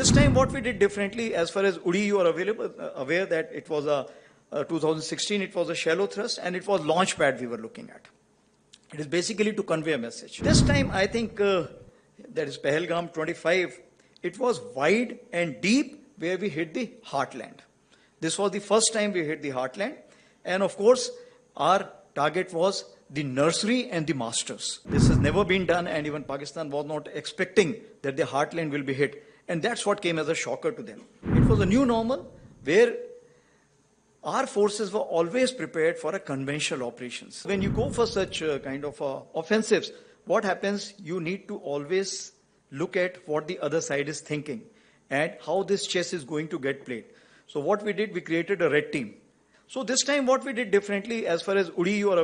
this time what we did differently, as far as Udi, you are aware that it was a 2016, it was a shallow thrust and it was launch pad we were looking at. It is basically to convey a message. This time I think that is Pahalgam 25, it was wide and deep where we hit the heartland. This was the first time we hit the heartland, and of course our target was the nursery and the masters. This has never been done, and even Pakistan was not expecting that the heartland will be hit, and that's what came as a shocker to them. It was a new normal where our forces were always prepared for a conventional operations. When you go for such kind of offensives, what happens, you need to always look at what the other side is thinking and how this chess is going to get played. So what we did, we created a red team. So this time what we did differently, as far as Udi, you are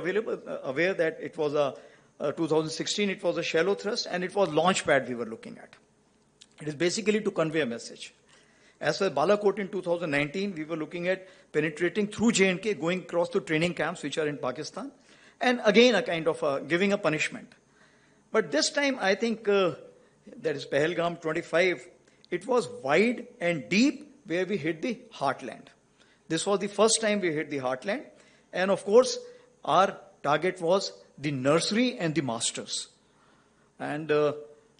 aware that it was a 2016, it was a shallow thrust and it was launch pad we were looking at. It is basically to convey a message. As for Balakot in 2019, we were looking at penetrating through J&K, going across to training camps which are in Pakistan, and again a kind of giving a punishment. But this time I think that is Pahalgam 25, it was wide and deep where we hit the heartland. This was the first time we hit the heartland, and of course our target was the nursery and the masters. And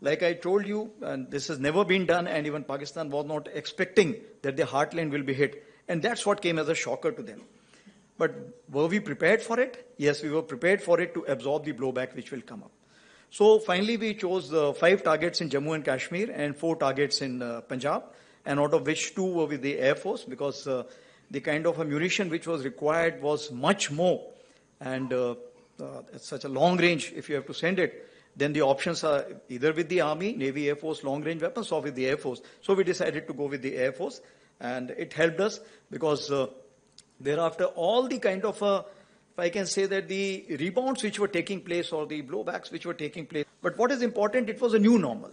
like I told you, and this has never been done, and even Pakistan was not expecting that the heartland will be hit, and that's what came as a shocker to them. But were we prepared for it? Yes, we were prepared for it to absorb the blowback which will come up. So finally we chose 5 targets in Jammu and Kashmir and 4 targets in Punjab, and out of which 2 were with the Air Force, because the kind of ammunition which was required was much more, and at such a long range, if you have to send it, then the options are either with the Army, Navy, Air Force, long range weapons, or with the Air Force. So we decided to go with the Air Force, and it helped us because thereafter all the kind of, if I can say that the rebounds which were taking place or the blowbacks which were taking place. But what is important, it was a new normal.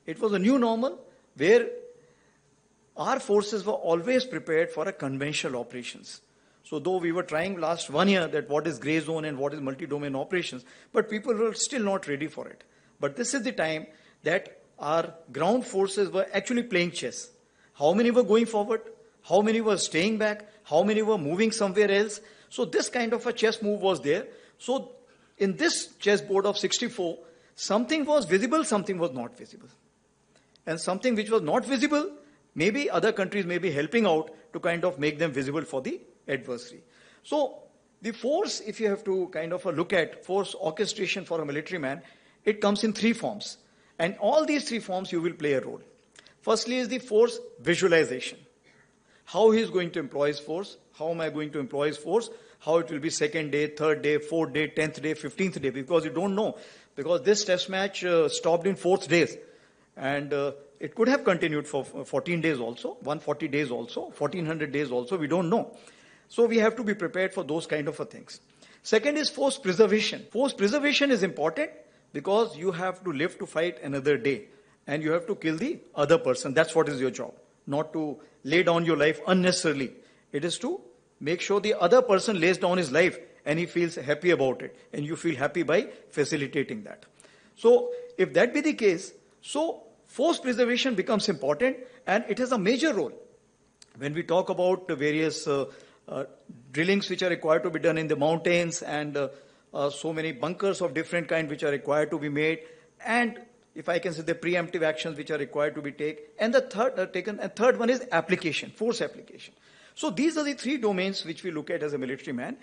It was a new normal where our forces were always prepared for a conventional operations. So though we were trying last 1 year that what is grey zone and what is multi-domain operations, but people were still not ready for it. But this is the time that our ground forces were actually playing chess. How many were going forward? How many were staying back? How many were moving somewhere else? So this kind of a chess move was there. So in this chessboard of 64, something was visible, something was not visible. And something which was not visible, maybe other countries may be helping out to kind of make them visible for the adversary. So the force, if you have to kind of look at force orchestration for a military man, it comes in 3 forms. And all these 3 forms you will play a role. Firstly is the force visualization. How he is going to employ his force, how am I going to employ his force, how it will be 2nd day, 3rd day, 4th day, 10th day, 15th day, because you don't know. Because this test match stopped in 4th days. And it could have continued for 14 days also, 140 days also, 1400 days also, we don't know. So we have to be prepared for those kind of things. Second is force preservation. Force preservation is important because you have to live to fight another day and you have to kill the other person. That's what is your job. Not to lay down your life unnecessarily. It is to make sure the other person lays down his life and he feels happy about it. And you feel happy by facilitating that. So if that be the case, so force preservation becomes important, and it has a major role. When we talk about the various drillings which are required to be done in the mountains, and so many bunkers of different kind which are required to be made, and if I can say the preemptive actions which are required to be taken, and the third one is application, force application. So these are the 3 domains which we look at as a military man.